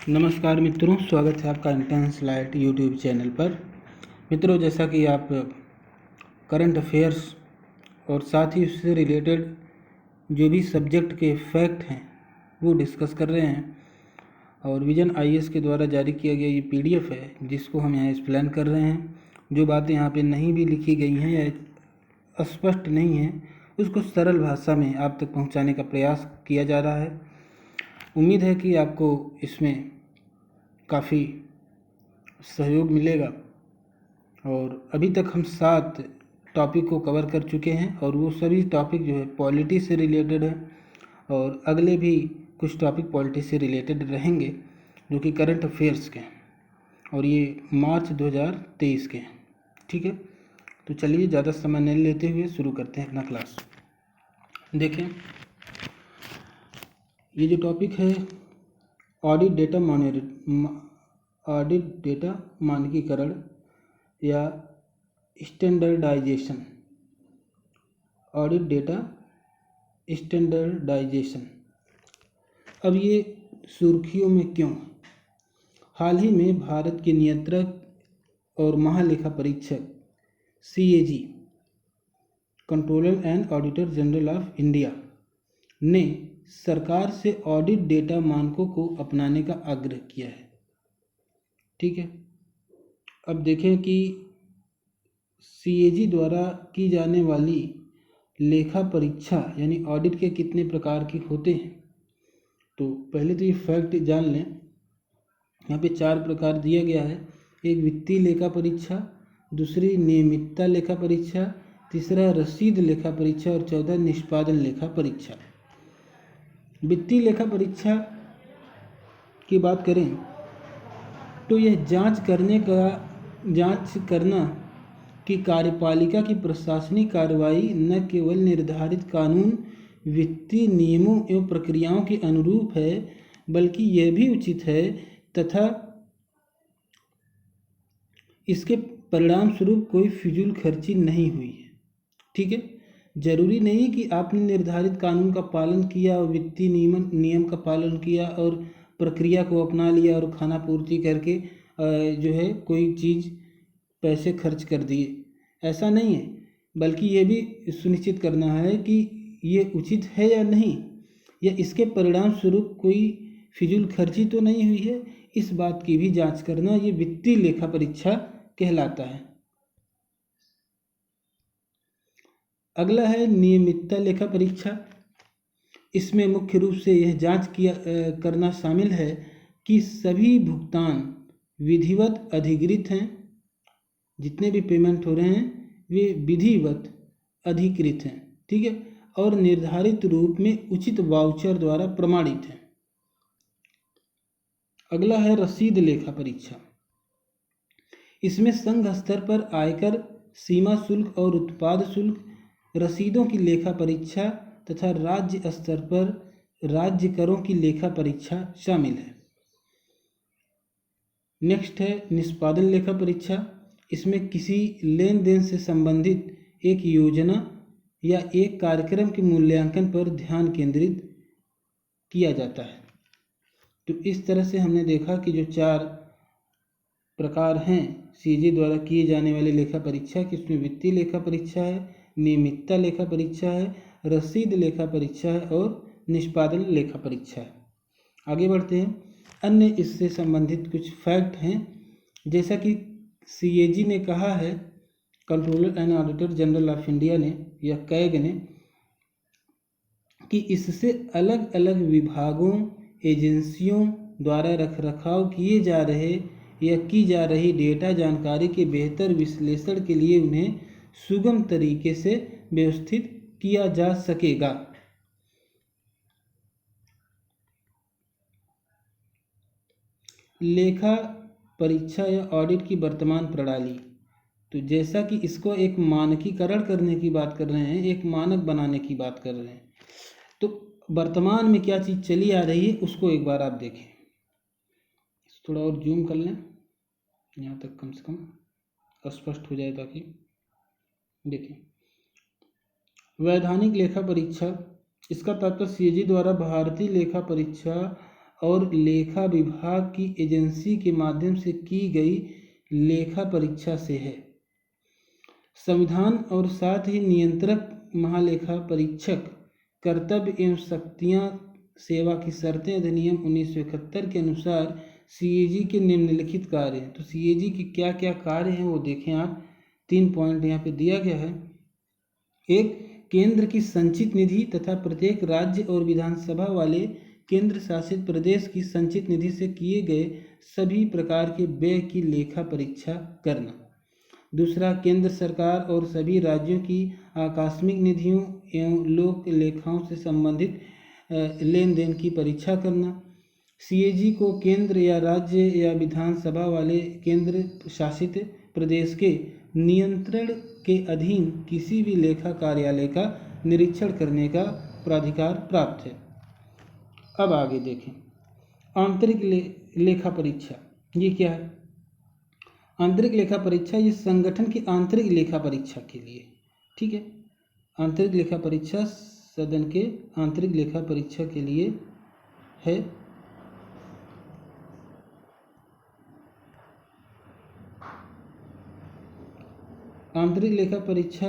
नमस्कार मित्रों, स्वागत है आपका इंटेंस लाइट यूट्यूब चैनल पर। मित्रों, जैसा कि आप करंट अफेयर्स और साथ ही उससे रिलेटेड जो भी सब्जेक्ट के फैक्ट हैं वो डिस्कस कर रहे हैं, और विजन आईएएस के द्वारा जारी किया गया ये पीडीएफ है जिसको हम यहाँ एक्सप्लेन कर रहे हैं। जो बातें यहाँ पे नहीं भी लिखी गई हैं या स्पष्ट नहीं हैं उसको सरल भाषा में आप तक पहुँचाने का प्रयास किया जा रहा है। उम्मीद है कि आपको इसमें काफ़ी सहयोग मिलेगा। और अभी तक हम 7 टॉपिक को कवर कर चुके हैं और वो सभी टॉपिक जो है पॉलिटी से रिलेटेड है, और अगले भी कुछ टॉपिक पॉलिटी से रिलेटेड रहेंगे जो कि करंट अफेयर्स के हैं, और ये मार्च 2023 के हैं। ठीक है, तो चलिए ज़्यादा समय नहीं लेते हुए शुरू करते हैं अपना क्लास। देखें, ये जो टॉपिक है ऑडिट डेटा मानकीकरण या स्टैंडर्डाइजेशन। ऑडिट डेटा स्टैंडर्डाइजेशन अब ये सुर्खियों में क्यों? हाल ही में भारत के नियंत्रक और महालेखा परीक्षक CAG controller and auditor general of India ने सरकार से ऑडिट डेटा मानकों को अपनाने का आग्रह किया है। ठीक है, अब देखें कि CAG द्वारा की जाने वाली लेखा परीक्षा यानी ऑडिट के कितने प्रकार के होते हैं। तो पहले तो ये फैक्ट जान लें, यहाँ पे 4 प्रकार दिया गया है। एक वित्तीय लेखा परीक्षा, दूसरी नियमितता लेखा परीक्षा, तीसरा रसीद लेखा परीक्षा और 14 निष्पादन लेखा परीक्षा। वित्तीय लेखा परीक्षा की बात करें तो यह जांच करना कि कार्यपालिका की प्रशासनिक कार्रवाई न केवल निर्धारित कानून, वित्तीय नियमों एवं प्रक्रियाओं के अनुरूप है, बल्कि यह भी उचित है तथा इसके परिणाम स्वरूप कोई फिजूल खर्ची नहीं हुई है। ठीक है, जरूरी नहीं कि आपने निर्धारित कानून का पालन किया और वित्तीय नियम का पालन किया और प्रक्रिया को अपना लिया और खाना पूर्ति करके जो है कोई चीज़ पैसे खर्च कर दिए, ऐसा नहीं है। बल्कि ये भी सुनिश्चित करना है कि ये उचित है या नहीं, या इसके परिणाम स्वरूप कोई फिजूल खर्ची तो नहीं हुई है, इस बात की भी जांच करना ये वित्तीय लेखा परीक्षा कहलाता है। अगला है नियमितता लेखा परीक्षा। इसमें मुख्य रूप से यह जांच करना शामिल है कि सभी भुगतान विधिवत अधिकृत हैं, जितने भी पेमेंट हो रहे हैं वे विधिवत अधिकृत हैं। ठीक है, और निर्धारित रूप में उचित वाउचर द्वारा प्रमाणित हैं। अगला है रसीद लेखा परीक्षा। इसमें संघ स्तर पर आयकर, सीमा शुल्क और उत्पाद शुल्क रसीदों की लेखा परीक्षा तथा राज्य स्तर पर राज्य करों की लेखा परीक्षा शामिल है। नेक्स्ट है निष्पादन लेखा परीक्षा। इसमें किसी लेन देन से संबंधित एक योजना या एक कार्यक्रम के मूल्यांकन पर ध्यान केंद्रित किया जाता है। तो इस तरह से हमने देखा कि जो 4 प्रकार हैं CAG द्वारा किए जाने वाले लेखा परीक्षा की, इसमें वित्तीय लेखा परीक्षा है, नियमितता लेखा परीक्षा है, रसीद लेखा परीक्षा है और निष्पादन लेखा परीक्षा है। आगे बढ़ते हैं। अन्य इससे संबंधित कुछ फैक्ट हैं, जैसा कि CAG ने कहा है, controller and auditor general of India ने या कैग ने, कि इससे अलग अलग विभागों, एजेंसियों द्वारा रखरखाव किए जा रहे या की जा रही डेटा जानकारी के बेहतर विश्लेषण के लिए उन्हें सुगम तरीके से व्यवस्थित किया जा सकेगा। लेखा परीक्षा या ऑडिट की वर्तमान प्रणाली, तो जैसा कि इसको एक मानकीकरण करने की बात कर रहे हैं, एक मानक बनाने की बात कर रहे हैं, तो वर्तमान में क्या चीज़ चली आ रही है उसको एक बार आप देखें। थोड़ा और जूम कर लें, यहाँ तक कम से कम स्पष्ट हो जाए, ताकि देखें। वैधानिक लेखा परीक्षा, इसका तात्पर्य CAG द्वारा भारतीय लेखा परीक्षा और लेखा विभाग की एजेंसी के माध्यम से की गई लेखा परीक्षा से है। संविधान और साथ ही नियंत्रक महालेखा परीक्षक कर्तव्य एवं शक्तियां सेवा की शर्तें अधिनियम 1971 के अनुसार सीएजी के निम्नलिखित कार्य हैं। तो सीएजी के क्या क्या कार्य हैं वो देखें आप। 3 पॉइंट यहाँ पे दिया गया है। एक, केंद्र की संचित निधि तथा प्रत्येक राज्य और विधानसभा वाले केंद्र शासित प्रदेश की संचित निधि से किए गए सभी प्रकार के व्यय की लेखा परीक्षा करना। दूसरा, केंद्र सरकार और सभी राज्यों की आकस्मिक निधियों एवं लोक लेखाओं से संबंधित लेन देन की परीक्षा करना। सीएजी को केंद्र या राज्य या विधानसभा वाले केंद्र शासित प्रदेश के नियंत्रण के अधीन किसी भी लेखा कार्यालय का निरीक्षण करने का प्राधिकार प्राप्त है। अब आगे देखें, आंतरिक लेखा परीक्षा ये क्या है? आंतरिक लेखा परीक्षा ये संगठन की आंतरिक लेखा परीक्षा के लिए, ठीक है। आंतरिक लेखा परीक्षा सदन के आंतरिक लेखा परीक्षा के लिए है। आंतरिक लेखा परीक्षा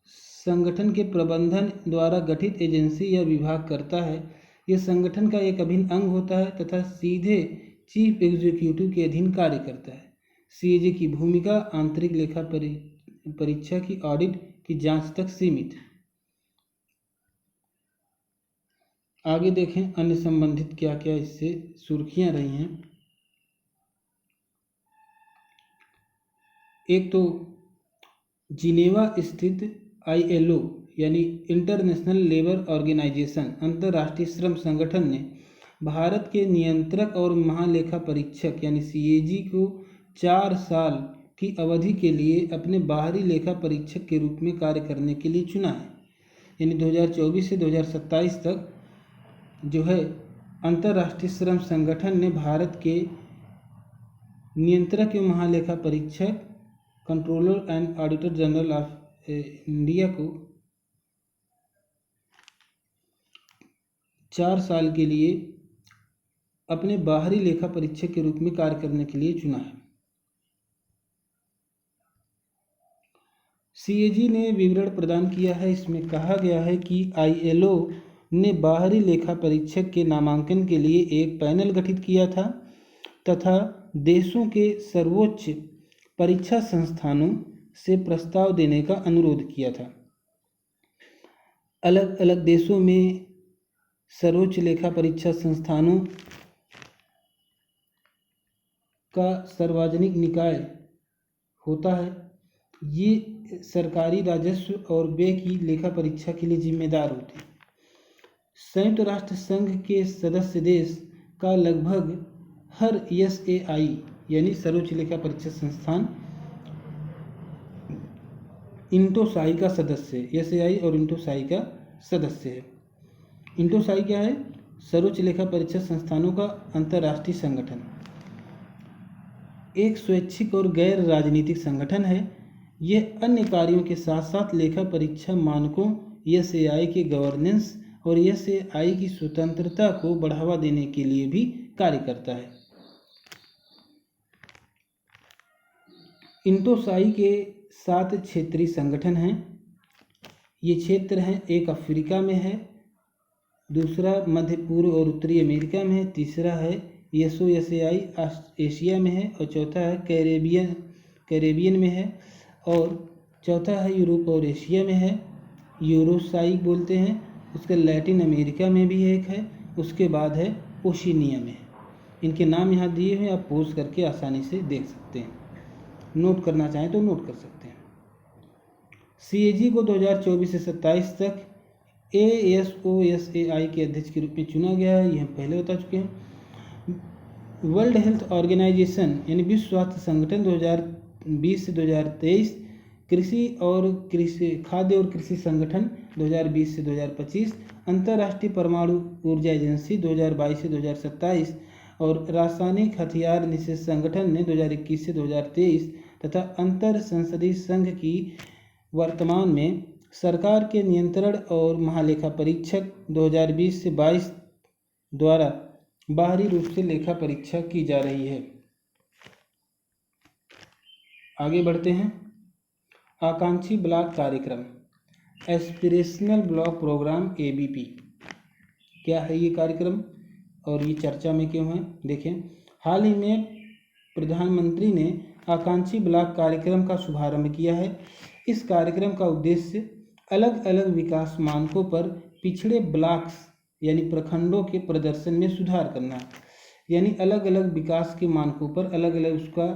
संगठन के प्रबंधन द्वारा गठित एजेंसी या विभाग करता है। यह संगठन का एक अभिन्न अंग होता है तथा सीधे चीफ एग्जीक्यूटिव के अधीन कार्य करता है। सीएजी की भूमिका आंतरिक लेखा परीक्षा की ऑडिट की जांच तक सीमित है। आगे देखें अन्य संबंधित क्या क्या इससे सुर्खियां रही हैं। एक तो जिनेवा स्थित ILO यानी इंटरनेशनल लेबर ऑर्गेनाइजेशन अंतर्राष्ट्रीय श्रम संगठन ने भारत के नियंत्रक और महालेखा परीक्षक यानी सीएजी को 4 साल की अवधि के लिए अपने बाहरी लेखा परीक्षक के रूप में कार्य करने के लिए चुना है। यानी 2024 से 2027 तक जो है अंतर्राष्ट्रीय श्रम संगठन ने भारत के नियंत्रक एवं महालेखा परीक्षक controller and auditor general of India को 4 साल के लिए अपने बाहरी लेखा परीक्षक के रूप में कार्य करने के लिए चुना है। सीएजी ने विवरण प्रदान किया है। इसमें कहा गया है कि ILO ने बाहरी लेखा परीक्षक के नामांकन के लिए एक पैनल गठित किया था तथा देशों के सर्वोच्च परीक्षा संस्थानों से प्रस्ताव देने का अनुरोध किया था। अलग अलग देशों में सर्वोच्च लेखा परीक्षा संस्थानों का सार्वजनिक निकाय होता है। ये सरकारी राजस्व और व्यय की लेखा परीक्षा के लिए जिम्मेदार होते हैं। संयुक्त राष्ट्र संघ के सदस्य देश का लगभग हर SAI यानी सर्वोच्च लेखा परीक्षा संस्थान इंटोसाई का सदस्य है। SAI और इंटोसाई का सदस्य है। इंटोसाई क्या है? सर्वोच्च लेखा परीक्षा संस्थानों का अंतर्राष्ट्रीय संगठन। एक स्वैच्छिक और गैर राजनीतिक संगठन है। यह अन्य कार्यों के साथ साथ लेखा परीक्षा मानकों SAI के गवर्नेंस और SAI की स्वतंत्रता को बढ़ावा देने के लिए भी कार्य करता है। इंटोसाई के 7 क्षेत्रीय संगठन हैं। ये क्षेत्र हैं, एक अफ्रीका में है, दूसरा मध्य पूर्व और उत्तरी अमेरिका में है, तीसरा है SOSAI एशिया में है और चौथा है कैरेबियन में है और चौथा है यूरोप और एशिया में है, यूरोसाई बोलते हैं। उसके लैटिन अमेरिका में भी एक है, उसके बाद है ओशिनिया में है। इनके नाम यहाँ दिए हुए, आप पोज करके आसानी से देख सकते हैं, नोट करना चाहें तो नोट कर सकते हैं। सीएजी को 2024 से 27 तक ASOSAI के अध्यक्ष के रूप में चुना गया है। ये हम पहले बता चुके हैं। वर्ल्ड हेल्थ ऑर्गेनाइजेशन यानी विश्व स्वास्थ्य संगठन 2020 से 2023, खाद्य और कृषि संगठन 2020 से 2025, अंतर्राष्ट्रीय परमाणु ऊर्जा एजेंसी 2022 से 2027 और रासायनिक हथियार निषेध संगठन ने 2021 से 2023 तथा अंतर संसदीय संघ की वर्तमान में सरकार के नियंत्रण और महालेखा परीक्षक 2020 से 22 द्वारा बाहरी रूप से लेखा परीक्षा की जा रही है। आगे बढ़ते हैं। आकांक्षी ब्लॉक कार्यक्रम, एस्पिरेशनल ब्लॉक प्रोग्राम ABP, क्या है ये कार्यक्रम और ये चर्चा में क्यों है? देखें, हाल ही में प्रधानमंत्री ने आकांक्षी ब्लॉक कार्यक्रम का शुभारंभ किया है। इस कार्यक्रम का उद्देश्य अलग अलग विकास मानकों पर पिछड़े ब्लॉक्स यानी प्रखंडों के प्रदर्शन में सुधार करना, यानी अलग अलग विकास के मानकों पर अलग अलग उसका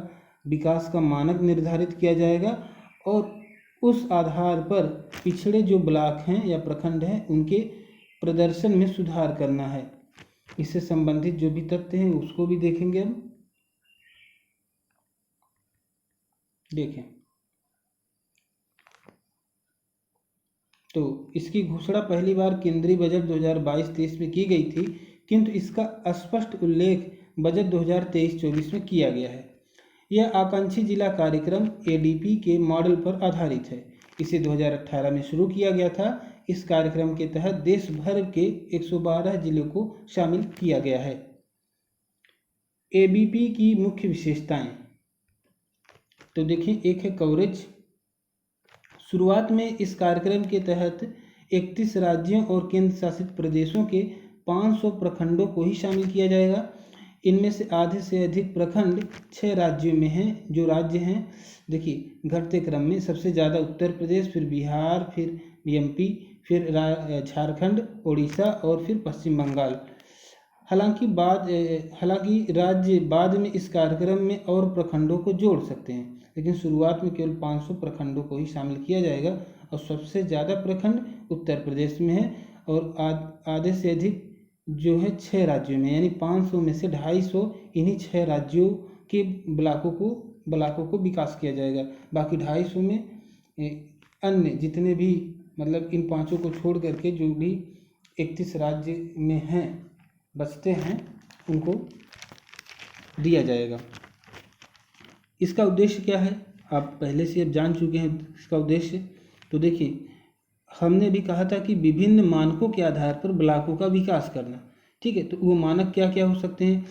विकास का मानक निर्धारित किया जाएगा और उस आधार पर पिछड़े जो ब्लॉक हैं या प्रखंड हैं उनके प्रदर्शन में सुधार करना है। इससे संबंधित जो भी तथ्य हैं उसको भी देखेंगे हम। देखें, तो इसकी घोषणा पहली बार केंद्रीय बजट 2022-23 में की गई थी, किंतु इसका स्पष्ट उल्लेख बजट 2023-24 में किया गया है। यह आकांक्षी जिला कार्यक्रम ADP के मॉडल पर आधारित है। इसे 2018 में शुरू किया गया था। इस कार्यक्रम के तहत देश भर के 112 जिलों को शामिल किया गया है। ABP की मुख्य विशेषताएं, तो देखिए, एक है कवरेज। शुरुआत में इस कार्यक्रम के तहत 31 राज्यों और केंद्र शासित प्रदेशों के 500 प्रखंडों को ही शामिल किया जाएगा। इनमें से आधे से अधिक प्रखंड 6 राज्यों में हैं। जो राज्य हैं, देखिए, घटते क्रम में सबसे ज़्यादा उत्तर प्रदेश, फिर बिहार, फिर MP, फिर झारखंड, उड़ीसा और फिर पश्चिम बंगाल। हालांकि राज्य बाद में इस कार्यक्रम में और प्रखंडों को जोड़ सकते हैं, लेकिन शुरुआत में केवल 500 प्रखंडों को ही शामिल किया जाएगा और सबसे ज़्यादा प्रखंड उत्तर प्रदेश में है और आधे से अधिक जो है 6 राज्यों में, यानी 500 में से 250 इन्हीं 6 राज्यों के ब्लॉकों को विकास किया जाएगा। बाकी 250 में अन्य जितने भी, मतलब इन 500 को छोड़ करके जो भी 31 राज्य में हैं बचते हैं उनको दिया जाएगा। इसका उद्देश्य क्या है आप पहले से अब जान चुके हैं इसका उद्देश्य। तो देखिए, हमने भी कहा था कि विभिन्न मानकों के आधार पर ब्लॉकों का विकास करना, ठीक है। तो वो मानक क्या क्या हो सकते हैं?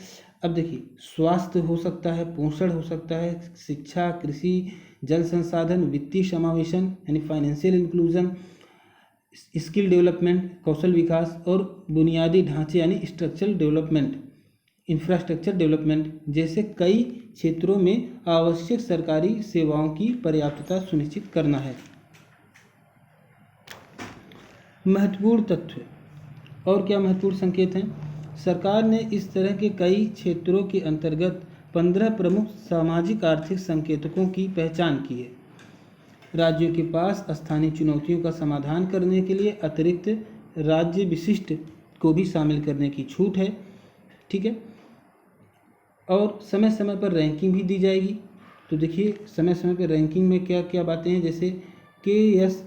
अब देखिए, स्वास्थ्य हो सकता है, पोषण हो सकता है, शिक्षा, कृषि, जल संसाधन, वित्तीय समावेशन यानी फाइनेंशियल इंक्लूजन, स्किल डेवलपमेंट कौशल विकास और बुनियादी ढांचे यानी इंफ्रास्ट्रक्चर डेवलपमेंट जैसे कई क्षेत्रों में आवश्यक सरकारी सेवाओं की पर्याप्तता सुनिश्चित करना है। महत्वपूर्ण तथ्य और क्या महत्वपूर्ण संकेत हैं? सरकार ने इस तरह के कई क्षेत्रों के अंतर्गत 15 प्रमुख सामाजिक आर्थिक संकेतकों की पहचान की है। राज्यों के पास स्थानीय चुनौतियों का समाधान करने के लिए अतिरिक्त राज्य विशिष्ट को भी शामिल करने की छूट है, ठीक है। और समय समय पर रैंकिंग भी दी जाएगी। तो देखिए, समय समय पर रैंकिंग में क्या क्या बातें हैं, जैसे KSIS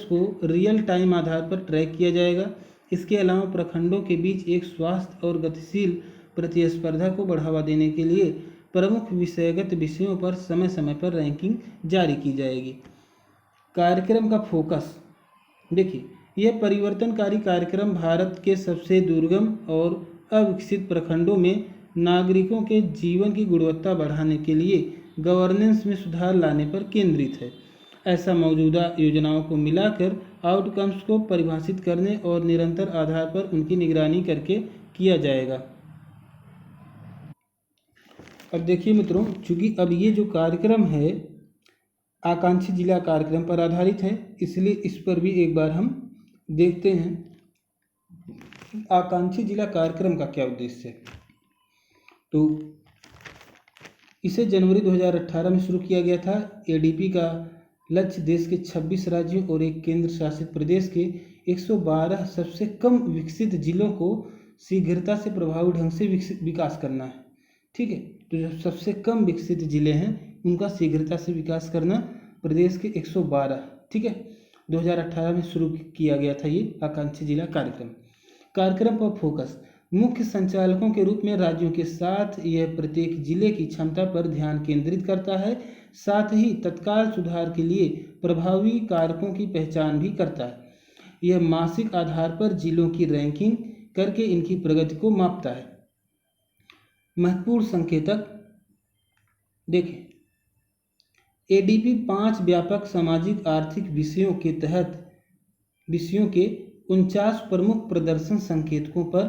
को रियल टाइम आधार पर ट्रैक किया जाएगा। इसके अलावा प्रखंडों के बीच एक स्वास्थ्य और गतिशील प्रतिस्पर्धा को बढ़ावा देने के लिए प्रमुख विषयगत विषयों पर समय समय पर रैंकिंग जारी की जाएगी। कार्यक्रम का फोकस, देखिए, यह परिवर्तनकारी कार्यक्रम भारत के सबसे दुर्गम और अविकसित प्रखंडों में नागरिकों के जीवन की गुणवत्ता बढ़ाने के लिए गवर्नेंस में सुधार लाने पर केंद्रित है। ऐसा मौजूदा योजनाओं को मिलाकर आउटकम्स को परिभाषित करने और निरंतर आधार पर उनकी निगरानी करके किया जाएगा। अब देखिए मित्रों, चूंकि अब ये जो कार्यक्रम है आकांक्षी जिला कार्यक्रम पर आधारित है, इसलिए इस पर भी एक बार हम देखते हैं आकांक्षी जिला कार्यक्रम का क्या उद्देश्य है। तो इसे जनवरी 2018 में शुरू किया गया था। ADP का लक्ष्य देश के 26 राज्यों और एक केंद्र शासित प्रदेश के 112 सबसे कम विकसित जिलों को शीघ्रता से प्रभावी ढंग से विकास करना है, ठीक है। तो जो सबसे कम विकसित जिले हैं उनका शीघ्रता से विकास करना, प्रदेश के 112, ठीक है। 2018 में शुरू किया गया था ये आकांक्षी जिला कार्यक्रम। कार्यक्रम पर फोकस, मुख्य संचालकों के रूप में राज्यों के साथ यह प्रत्येक जिले की क्षमता पर ध्यान केंद्रित करता है, साथ ही तत्काल सुधार के लिए प्रभावी कारकों की पहचान भी करता है। यह मासिक आधार पर जिलों की रैंकिंग करके इनकी प्रगति को मापता है। महत्वपूर्ण संकेतक देखें, एडीपी 5 व्यापक सामाजिक आर्थिक विषयों के 49 प्रमुख प्रदर्शन संकेतकों पर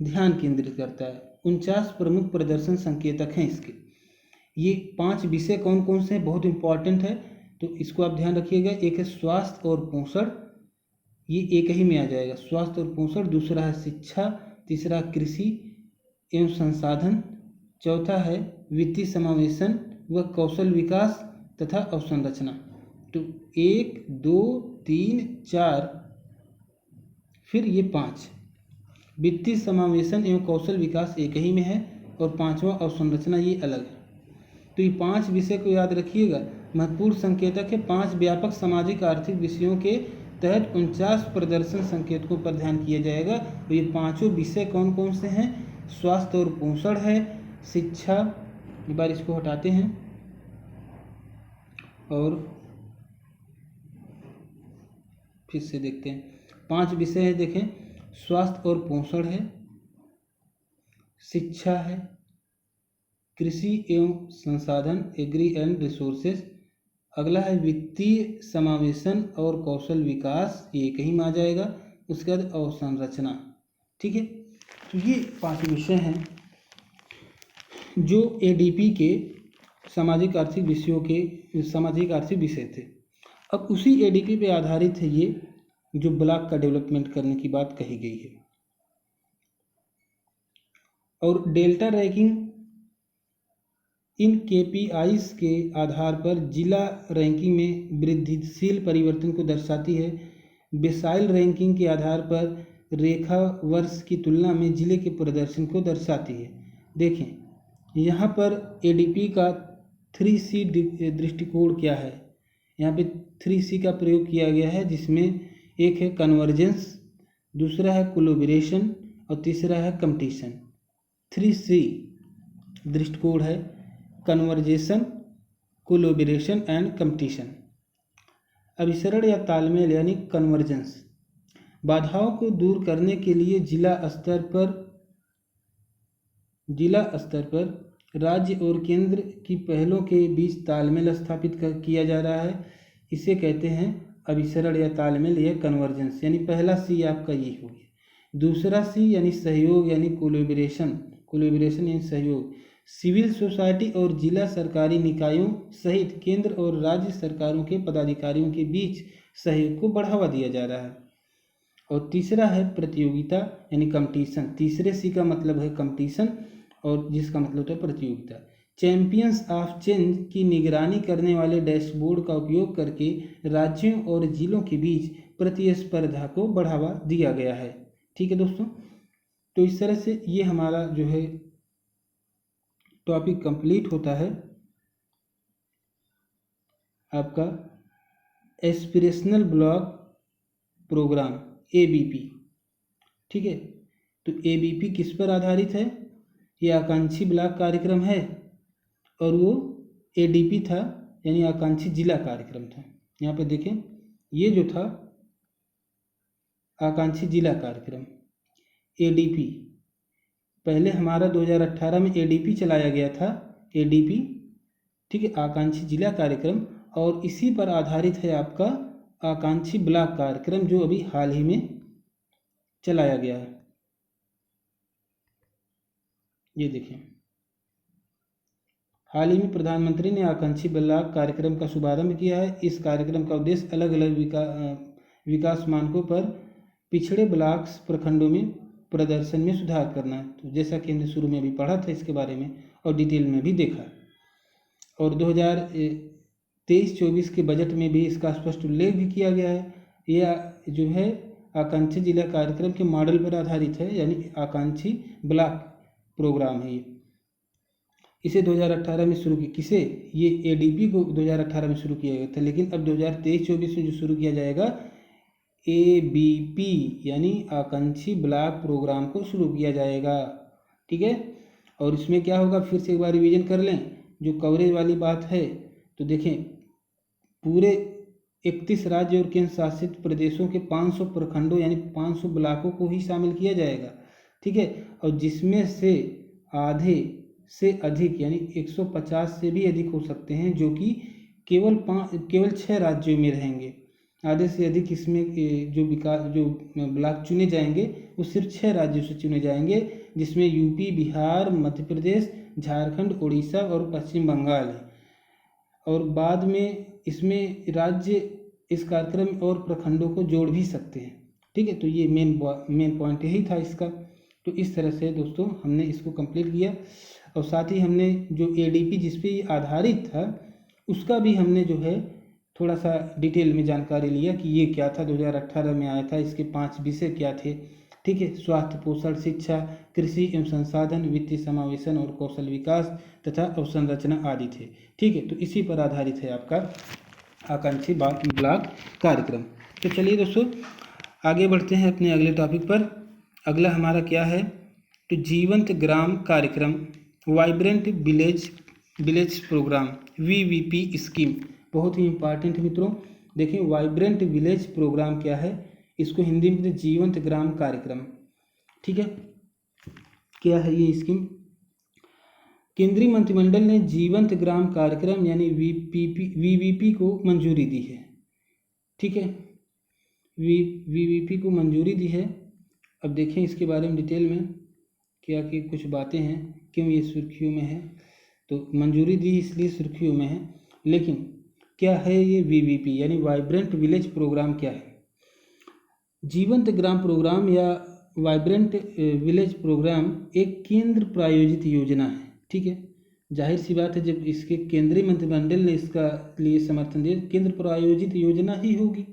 ध्यान केंद्रित करता है। 49 प्रमुख प्रदर्शन संकेतक हैं इसके। ये 5 विषय कौन कौन से हैं, बहुत इंपॉर्टेंट है, तो इसको आप ध्यान रखिएगा। एक है स्वास्थ्य और पोषण, ये एक ही में आ जाएगा, स्वास्थ्य और पोषण। दूसरा है शिक्षा, तीसरा कृषि एवं संसाधन, चौथा है वित्तीय समावेशन व कौशल विकास तथा अवसंरचना। तो 1, 2, 3, 4, फिर ये 5। वित्तीय समावेशन एवं कौशल विकास एक ही में है और 5वां अवसंरचना ये अलग है। तो ये 5 विषय को याद रखिएगा। महत्वपूर्ण संकेतक है, 5 व्यापक सामाजिक आर्थिक विषयों के तहत 49 प्रदर्शन संकेतकों पर ध्यान किया जाएगा। तो ये 5 विषय कौन कौन से हैं, स्वास्थ्य और पोषण है, शिक्षा, एक बार इसको हटाते हैं, और फिर से देखते हैं। 5 विषय है, देखें, स्वास्थ्य और पोषण है, शिक्षा है, कृषि एवं संसाधन एग्री एंड रिसोर्सेज, अगला है वित्तीय समावेशन और कौशल विकास, ये कहीं में आ जाएगा। उसके बाद अवसंरचना। ठीक है, तो ये 5 विषय हैं जो एडीपी के सामाजिक आर्थिक विषयों के सामाजिक आर्थिक विषय थे। अब उसी एडीपी पे आधारित है ये जो ब्लॉक का डेवलपमेंट करने की बात कही गई है। और डेल्टा रैंकिंग इन केपीआईज के आधार पर जिला रैंकिंग में वृद्धिशील परिवर्तन को दर्शाती है। बेसाइल रैंकिंग के आधार पर रेखा वर्ष की तुलना में जिले के प्रदर्शन को दर्शाती है। देखें, यहाँ पर एडीपी का 3C दृष्टिकोण क्या है। यहाँ पे 3C का प्रयोग किया गया है, जिसमें एक है कन्वर्जेंस, दूसरा है कोलैबोरेशन और तीसरा है कंपटीशन। 3C दृष्टिकोण है, कन्वर्जेशन, कोलैबोरेशन एंड कंपटीशन। अभिसरण या तालमेल यानी कन्वर्जेंस, बाधाओं को दूर करने के लिए जिला स्तर पर राज्य और केंद्र की पहलों के बीच तालमेल स्थापित किया जा रहा है। इसे कहते हैं अभिसरण या तालमेल या कन्वर्जेंस। यानी पहला सी आपका ये हो गया। दूसरा सी यानी सहयोग यानी कोलैबोरेशन यानी सहयोग। सिविल सोसाइटी और जिला सरकारी निकायों सहित केंद्र और राज्य सरकारों के पदाधिकारियों के बीच सहयोग को बढ़ावा दिया जा रहा है। और तीसरा है प्रतियोगिता यानी कंपटीशन। तीसरे सी का मतलब है कंपटीशन और जिसका मतलब होता है प्रतियोगिता। चैंपियंस ऑफ चेंज की निगरानी करने वाले डैशबोर्ड का उपयोग करके राज्यों और जिलों के बीच प्रतिस्पर्धा को बढ़ावा दिया गया है। ठीक है दोस्तों, तो इस तरह से ये हमारा जो है टॉपिक कंप्लीट होता है आपका एस्पिरेशनल ब्लॉक प्रोग्राम एबीपी। ठीक है, तो एबीपी किस पर आधारित है, ये आकांक्षी ब्लॉक कार्यक्रम है और वो एडीपी था यानी आकांक्षी जिला कार्यक्रम था। यहाँ पे देखें, ये जो था आकांक्षी जिला कार्यक्रम एडीपी, पहले हमारा 2018 में एडीपी चलाया गया था, एडीपी, ठीक है, आकांक्षी जिला कार्यक्रम, और इसी पर आधारित है आपका आकांक्षी ब्लॉक कार्यक्रम जो अभी हाल ही में चलाया गया है। ये देखें, हाल ही में प्रधानमंत्री ने आकांक्षी ब्लॉक कार्यक्रम का शुभारंभ किया है। इस कार्यक्रम का उद्देश्य अलग अलग विकास मानकों पर पिछड़े ब्लॉक्स प्रखंडों में प्रदर्शन में सुधार करना है। तो जैसा कि हमने शुरू में भी पढ़ा था इसके बारे में और डिटेल में भी देखा, और 2023-24 के बजट में भी इसका स्पष्ट उल्लेख भी किया गया है। यह जो है आकांक्षी जिला कार्यक्रम के मॉडल पर आधारित है, यानी आकांक्षी ब्लॉक प्रोग्राम है ये। इसे 2018 में शुरू किसे, ये एडीपी को 2018 में शुरू किया गया था, लेकिन अब 2023-24 में जो शुरू किया जाएगा एबीपी यानी आकांक्षी ब्लॉक प्रोग्राम को शुरू किया जाएगा। ठीक है, और इसमें क्या होगा, फिर से एक बार रिवीजन कर लें जो कवरेज वाली बात है। तो देखें, पूरे 31 राज्य और केंद्र शासित प्रदेशों के 500 प्रखंडों यानी 500 ब्लॉकों को ही शामिल किया जाएगा, ठीक है। और जिसमें से आधे से अधिक यानी 150 से भी अधिक हो सकते हैं, जो कि केवल 6 राज्यों में रहेंगे। आधे से अधिक इसमें जो ब्लॉक चुने जाएंगे वो सिर्फ 6 राज्यों से चुने जाएंगे, जिसमें यूपी, बिहार, मध्य प्रदेश, झारखंड, उड़ीसा और पश्चिम बंगाल है। और बाद में इसमें राज्य इस कार्यक्रम और प्रखंडों को जोड़ भी सकते हैं, ठीक है। तो ये मेन पॉइंट यही था इसका। तो इस तरह से दोस्तों हमने इसको कंप्लीट किया, और साथ ही हमने जो एडीपी जिस पे ये आधारित था उसका भी हमने जो है थोड़ा सा डिटेल में जानकारी लिया कि ये क्या था, 2018 में आया था, इसके 5 विषय क्या थे, ठीक है। स्वास्थ्य, पोषण, शिक्षा, कृषि एवं संसाधन, वित्तीय समावेशन और कौशल विकास तथा अवसंरचना आदि थे, ठीक है। तो इसी पर आधारित है आपका आकांक्षी ब्लॉक कार्यक्रम। तो चलिए दोस्तों आगे बढ़ते हैं अपने अगले टॉपिक पर। अगला हमारा क्या है, तो जीवंत ग्राम कार्यक्रम, vibrant village programme, VVP scheme. बहुत ही इम्पॉर्टेंट है मित्रों। देखिए वाइब्रेंट विलेज प्रोग्राम क्या है, इसको हिंदी में जीवंत ग्राम कार्यक्रम, ठीक है। क्या है ये स्कीम? केंद्रीय मंत्रिमंडल ने जीवंत ग्राम कार्यक्रम यानी वीवीपी को मंजूरी दी है, ठीक है। वीवीपी को मंजूरी दी है। अब देखें इसके बारे में डिटेल में क्या कि कुछ बातें हैं, क्यों ये सुर्खियों में है। तो मंजूरी दी इसलिए सुर्खियों में है, लेकिन क्या है ये वीवीपी यानी वाइब्रेंट विलेज प्रोग्राम क्या है? जीवंत ग्राम प्रोग्राम या वाइब्रेंट विलेज प्रोग्राम एक केंद्र प्रायोजित योजना है, ठीक है। जाहिर सी बात है, जब इसके केंद्रीय मंत्रिमंडल ने इसका लिए समर्थन दिया, केंद्र प्रायोजित योजना ही होगी।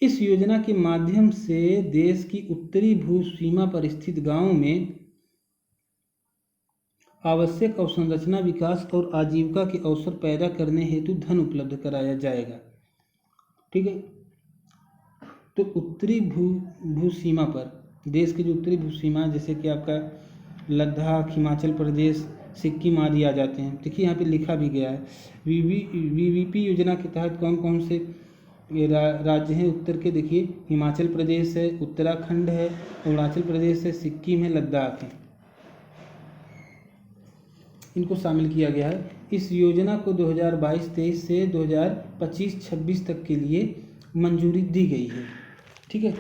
इस योजना के माध्यम से देश की उत्तरी भू सीमा पर स्थित गांवों में आवश्यक अवसंरचना विकास और आजीविका के अवसर पैदा करने हेतु धन उपलब्ध कराया जाएगा, ठीक है। तो उत्तरी भू सीमा पर, देश की जो उत्तरी भू सीमा जैसे कि आपका लद्दाख, हिमाचल प्रदेश, सिक्किम आदि आ जाते हैं। देखिए यहाँ पे लिखा भी गया है वीवीपी योजना के तहत कौन कौन से राज्य हैं उत्तर के। देखिए हिमाचल प्रदेश है, उत्तराखंड है, अरुणाचल प्रदेश है, सिक्किम है, लद्दाख है, इनको शामिल किया गया है। इस योजना को 2022-23 से 2025-26 तक के लिए मंजूरी दी गई है, ठीक है।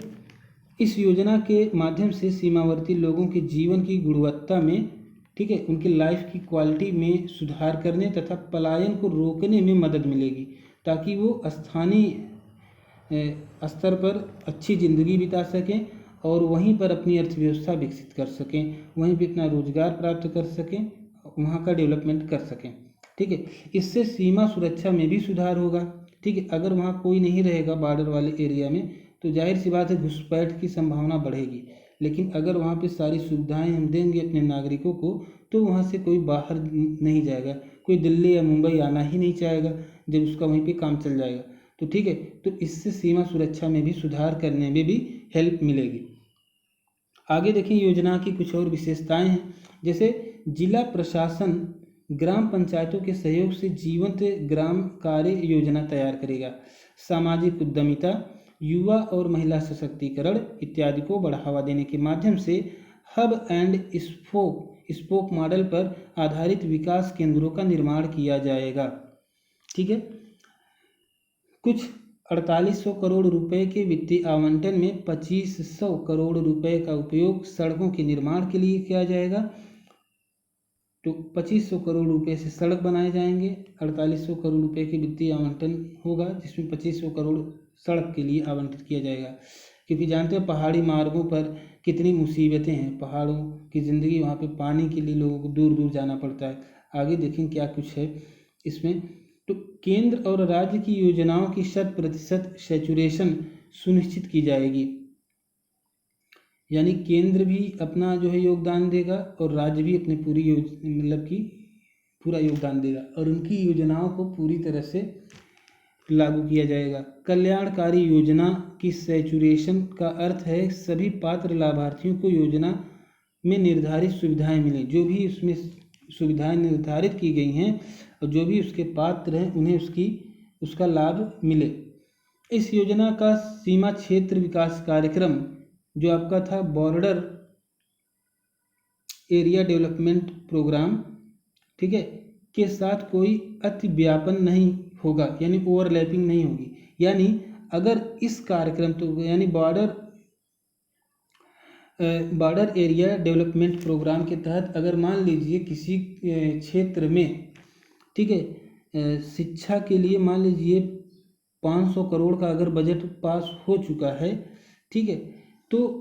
इस योजना के माध्यम से सीमावर्ती लोगों के जीवन की गुणवत्ता में, ठीक है, उनकी लाइफ की क्वालिटी में सुधार करने तथा पलायन को रोकने में मदद मिलेगी, ताकि वो स्थानीय स्तर पर अच्छी ज़िंदगी बिता सकें और वहीं पर अपनी अर्थव्यवस्था विकसित कर सकें, वहीं पर अपना रोजगार प्राप्त कर सकें, वहाँ का डेवलपमेंट कर सकें, ठीक है। इससे सीमा सुरक्षा में भी सुधार होगा, ठीक है। अगर वहाँ कोई नहीं रहेगा बॉर्डर वाले एरिया में, तो जाहिर सी बात है घुसपैठ की संभावना बढ़ेगी। लेकिन अगर वहाँ पे सारी सुविधाएं हम देंगे अपने नागरिकों को, तो वहाँ से कोई बाहर नहीं जाएगा, कोई दिल्ली या मुंबई आना ही नहीं चाहेगा जब उसका वहीं पे काम चल जाएगा। तो ठीक है, तो इससे सीमा सुरक्षा में भी सुधार करने में भी हेल्प मिलेगी। आगे देखिए योजना की कुछ और विशेषताएं हैं, जैसे जिला प्रशासन ग्राम पंचायतों के सहयोग से जीवंत ग्राम कार्य योजना तैयार करेगा। सामाजिक उद्यमिता, युवा और महिला सशक्तिकरण इत्यादि को बढ़ावा देने के माध्यम से हब एंड स्पोक मॉडल पर आधारित विकास केंद्रों का निर्माण किया जाएगा, ठीक है। कुछ 4800 करोड़ रुपए के वित्तीय आवंटन में 2500 करोड़ रुपए का उपयोग सड़कों के निर्माण के लिए किया जाएगा। तो 2500 करोड़ रुपए से सड़क बनाए जाएंगे, 4800 करोड़ रुपए के वित्तीय आवंटन होगा, जिसमें 2500 करोड़ सड़क के लिए आवंटित किया जाएगा। क्योंकि जानते हैं पहाड़ी मार्गों पर कितनी मुसीबतें हैं, पहाड़ों की ज़िंदगी, वहाँ पे पानी के लिए लोगों को दूर दूर जाना पड़ता है। आगे देखें क्या कुछ है इसमें। तो केंद्र और राज्य की योजनाओं की 100% सैचुरेशन सुनिश्चित की जाएगी, यानी केंद्र भी अपना जो है योगदान देगा और राज्य भी अपने पूरा योगदान देगा और उनकी योजनाओं को पूरी तरह से लागू किया जाएगा। कल्याणकारी योजना की सैचुरेशन का अर्थ है सभी पात्र लाभार्थियों को योजना में निर्धारित सुविधाएं मिलें, जो भी उसमें सुविधाएं निर्धारित की गई हैं और जो भी उसके पात्र हैं उन्हें उसका लाभ मिले। इस योजना का सीमा क्षेत्र विकास कार्यक्रम जो आपका था बॉर्डर एरिया डेवलपमेंट प्रोग्राम, ठीक है, के साथ कोई अतिव्यापन नहीं होगा, यानी ओवरलैपिंग नहीं होगी। यानी अगर इस कार्यक्रम तो यानी बॉर्डर एरिया डेवलपमेंट प्रोग्राम के तहत अगर मान लीजिए किसी क्षेत्र में, ठीक है, शिक्षा के लिए मान लीजिए 500 करोड़ का अगर बजट पास हो चुका है, ठीक है, तो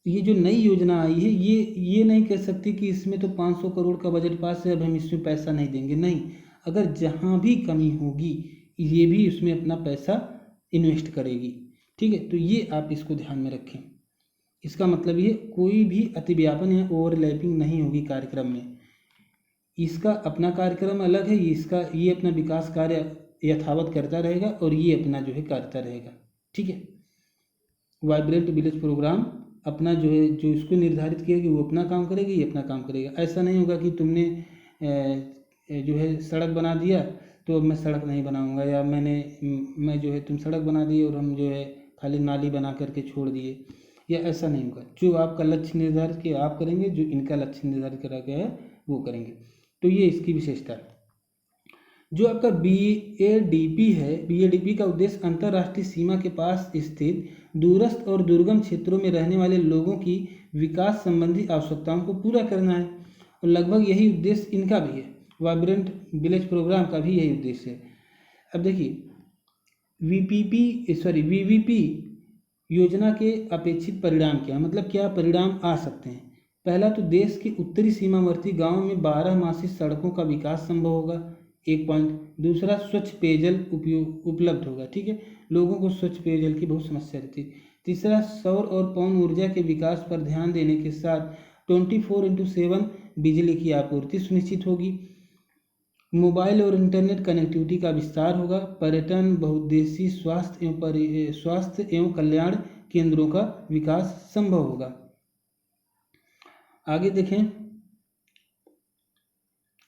ये जो नई योजना आई है ये नहीं कह सकती कि इसमें तो 500 करोड़ का बजट पास है अब हम इसमें पैसा नहीं देंगे। नहीं, अगर जहाँ भी कमी होगी ये भी उसमें अपना पैसा इन्वेस्ट करेगी, ठीक है। तो ये आप इसको ध्यान में रखें। इसका मतलब ये कोई भी अतिव्यापन या ओवरलैपिंग नहीं होगी कार्यक्रम में। इसका अपना कार्यक्रम अलग है, ये अपना विकास कार्य यथावत करता रहेगा और ये अपना जो है करता रहेगा, ठीक है। वाइब्रेंट विलेज प्रोग्राम अपना जो है जो इसको निर्धारित किया कि वो अपना काम करेगी, ये अपना काम करेगा। ऐसा नहीं होगा कि तुमने जो है सड़क बना दिया तो अब मैं सड़क नहीं बनाऊंगा, या मैं जो है तुम सड़क बना दिए और हम जो है खाली नाली बना करके छोड़ दिए, या ऐसा नहीं होगा। जो आपका लक्ष्य निर्धारित किया आप करेंगे, जो इनका लक्ष्य निर्धारित करा गया है वो करेंगे। तो ये इसकी विशेषता है। जो आपका BADP है, BADP का उद्देश्य अंतर्राष्ट्रीय सीमा के पास स्थित दूरस्थ और दुर्गम क्षेत्रों में रहने वाले लोगों की विकास संबंधी आवश्यकताओं को पूरा करना है, और लगभग यही उद्देश्य इनका भी है। वाइब्रेंट विलेज प्रोग्राम का भी यही उद्देश्य है। अब देखिए VVP योजना के अपेक्षित परिणाम क्या है, मतलब क्या परिणाम आ सकते हैं। पहला तो देश के उत्तरी सीमावर्ती गांवों में 12 मासी सड़कों का विकास संभव होगा, एक पॉइंट। दूसरा, स्वच्छ पेयजल उपलब्ध होगा, ठीक है, लोगों को स्वच्छ पेयजल की बहुत समस्या रहती है। तीसरा, सौर और पवन ऊर्जा के विकास पर ध्यान देने के साथ 24/7 बिजली की आपूर्ति सुनिश्चित होगी। मोबाइल और इंटरनेट कनेक्टिविटी का विस्तार होगा। पर्यटन, बहुउद्देशीय स्वास्थ्य एवं कल्याण केंद्रों का विकास संभव होगा। आगे देखें,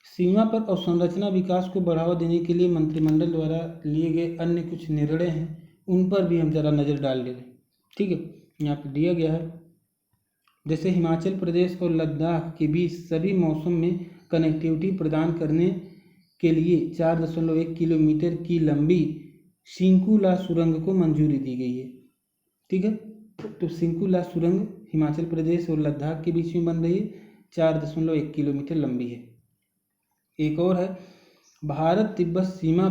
सीमा पर अवसंरचना विकास को बढ़ावा देने के लिए मंत्रिमंडल द्वारा लिए गए अन्य कुछ निर्णय हैं, उन पर भी हम जरा नज़र डाल ले रहे हैं, ठीक है। यहाँ पर दिया गया है, जैसे हिमाचल प्रदेश और लद्दाख के बीच सभी मौसम में कनेक्टिविटी प्रदान करने के लिए 4.1 किलोमीटर की लंबी सिंकुला सुरंग को मंजूरी दी गई है, ठीक है। तो सिंकुला सुरंग हिमाचल प्रदेश और लद्दाख के बीच में बन रही है, 4.1 किलोमीटर लंबी है। एक और है, भारत तिब्बत सीमा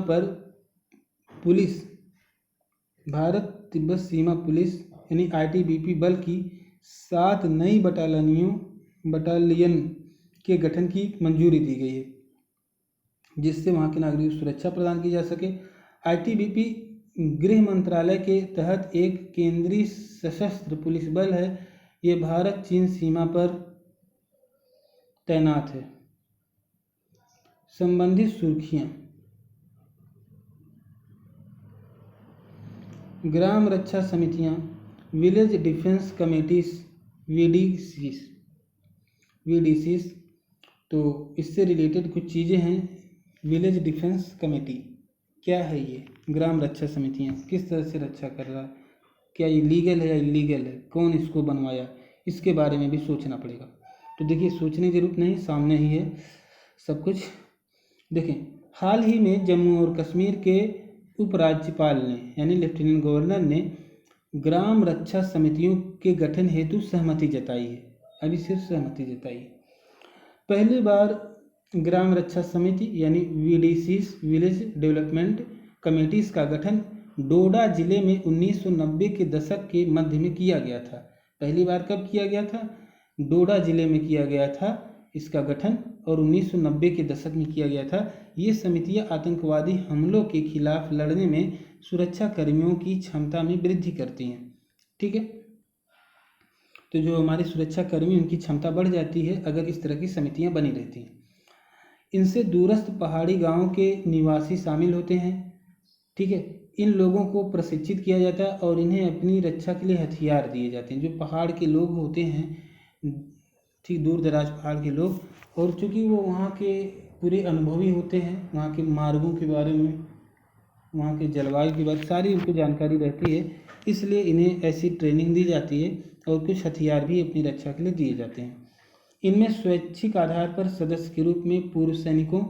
पुलिस यानी ITBP बल की 7 नई बटालियन के गठन की मंजूरी दी गई है, जिससे वहाँ के नागरिकों को सुरक्षा प्रदान की जा सके। ITBP गृह मंत्रालय के तहत एक केंद्रीय सशस्त्र पुलिस बल है, ये भारत चीन सीमा पर तैनात है। संबंधित सुर्खियाँ, ग्राम रक्षा समितियाँ, विलेज डिफेंस कमेटीज, VDCs, तो इससे रिलेटेड कुछ चीज़ें हैं। विलेज डिफेंस कमेटी क्या है, ये ग्राम रक्षा समितियाँ किस तरह से रक्षा कर रहा है, क्या ये लीगल है या इलीगल है, कौन इसको बनवाया, इसके बारे में भी सोचना पड़ेगा। तो देखिए, सोचने की जरूरत नहीं, सामने ही है सब कुछ। देखें, हाल ही में जम्मू और कश्मीर के उपराज्यपाल ने यानी लेफ्टिनेंट गवर्नर ने ग्राम रक्षा समितियों के गठन हेतु सहमति जताई है। अभी सिर्फ सहमति जताई है। पहली बार ग्राम रक्षा समिति यानी VDCs, विलेज डेवलपमेंट कमेटीज का गठन डोडा जिले में 1990 के दशक के मध्य में किया गया था। पहली बार कब किया गया था? डोडा जिले में किया गया था इसका गठन, और 1990 के दशक में किया गया था। ये समितियां आतंकवादी हमलों के खिलाफ लड़ने में सुरक्षा कर्मियों की क्षमता में वृद्धि करती हैं, ठीक है। तो जो हमारे सुरक्षा कर्मी, उनकी क्षमता बढ़ जाती है अगर इस तरह की समितियां बनी रहती हैं। इनसे दूरस्थ पहाड़ी गांवों के निवासी शामिल होते हैं, ठीक है। इन लोगों को प्रशिक्षित किया जाता है और इन्हें अपनी रक्षा के लिए हथियार दिए जाते हैं। जो पहाड़ के लोग होते हैं, ठीक, दूर दराज पहाड़ के लोग, और चूँकि वो वहाँ के पूरे अनुभवी होते हैं, वहाँ के मार्गों के बारे में वहाँ के जलवायु के बारे सारी उनको जानकारी रहती है, इसलिए इन्हें ऐसी ट्रेनिंग दी जाती है और कुछ हथियार भी अपनी रक्षा के लिए दिए जाते हैं। इनमें स्वैच्छिक आधार पर सदस्य के रूप में पूर्व सैनिकों,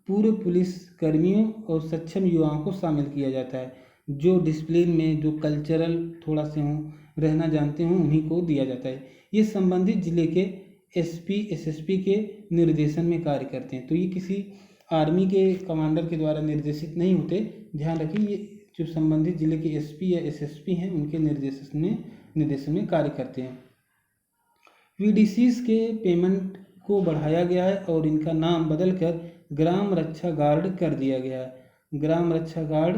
पूर्व पुलिस कर्मियों और सक्षम युवाओं को शामिल किया जाता है। जो डिसिप्लिन में, जो कल्चरल थोड़ा से हों, रहना जानते हों, उन्हीं को दिया जाता है। ये संबंधित जिले के एसपी, एसएसपी के निर्देशन में कार्य करते हैं। तो ये किसी आर्मी के कमांडर के द्वारा निर्देशित नहीं होते, ध्यान रखिए। ये जो संबंधित जिले के एसपी या एसएसपी हैं, उनके निर्देशन में कार्य करते हैं। वीडीसीज के पेमेंट को बढ़ाया गया है और इनका नाम बदलकर ग्राम रक्षा गार्ड कर दिया गया है। ग्राम रक्षा गार्ड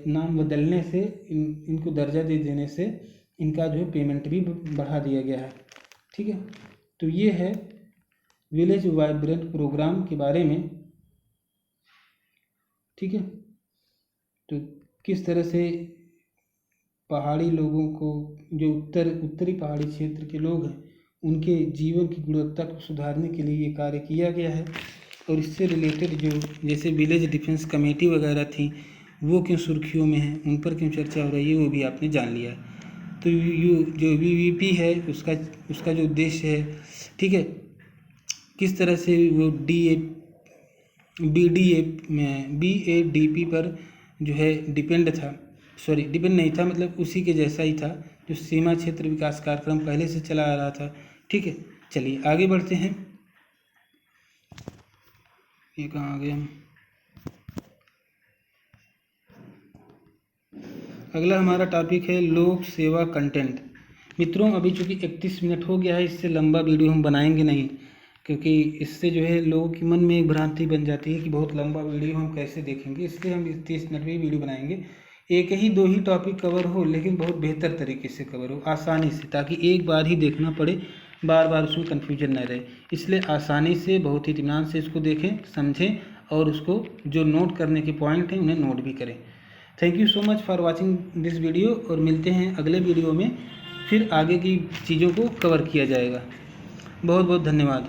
नाम बदलने से, इनको दर्जा दे देने से इनका जो है पेमेंट भी बढ़ा दिया गया है। ठीक है, तो ये है विलेज वाइब्रेंट प्रोग्राम के बारे में। ठीक है, तो किस तरह से पहाड़ी लोगों को, जो उत्तरी पहाड़ी क्षेत्र के लोग हैं, उनके जीवन की गुणवत्ता को सुधारने के लिए ये कार्य किया गया है। और इससे रिलेटेड जो जैसे विलेज डिफेंस कमेटी वगैरह थी, वो क्यों सुर्खियों में है, उन पर क्यों चर्चा हो रही है, वो भी आपने जान लिया। तो जो वीवीपी है, उसका जो उद्देश्य है, ठीक है, किस तरह से वो BADP पर जो है डिपेंड नहीं था, मतलब उसी के जैसा ही था जो सीमा क्षेत्र विकास कार्यक्रम पहले से चला आ रहा था। ठीक है, चलिए आगे बढ़ते हैं। ये कहाँ आ गए हम? अगला हमारा टॉपिक है लोक सेवा कंटेंट। मित्रों, अभी चूँकि 31 मिनट हो गया है, इससे लंबा वीडियो हम बनाएंगे नहीं, क्योंकि इससे जो है लोगों के मन में एक भ्रांति बन जाती है कि बहुत लंबा वीडियो हम कैसे देखेंगे, इसलिए हम 30 मिनट में वीडियो बनाएंगे। एक ही दो ही टॉपिक कवर हो, लेकिन बहुत बेहतर तरीके से कवर हो, आसानी से, ताकि एक बार ही देखना पड़े, बार बार उसमें कन्फ्यूजन न रहे। इसलिए आसानी से, बहुत ही इत्मीनान से इसको देखें, समझें और उसको जो नोट करने के पॉइंट हैं उन्हें नोट भी करें। Thank you so much for watching this video, और मिलते हैं अगले वीडियो में, फिर आगे की चीज़ों को कवर किया जाएगा। बहुत बहुत धन्यवाद।